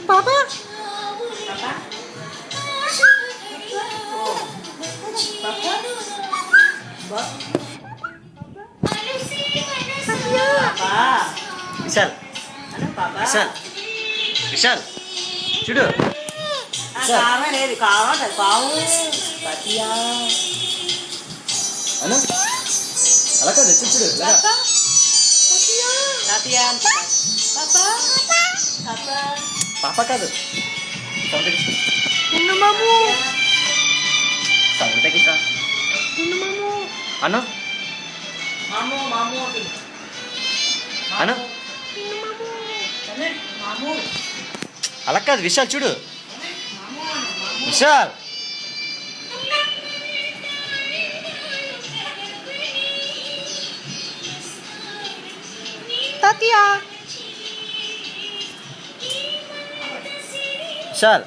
పాపా విశాల్ విశాల్ విశాల్ చూడు కావాలి కావాలి పావు అను అలా కాదు చూడు latihan papa papa పాప కాదు సౌండ్ తగ్గించు minum mamu సౌండ్ తగ్గించరా minum mamu అను mamu mamu అను minum mamu mamu అలా కాదు విశాల్ చూడు విశాల్ Tatia విశాల్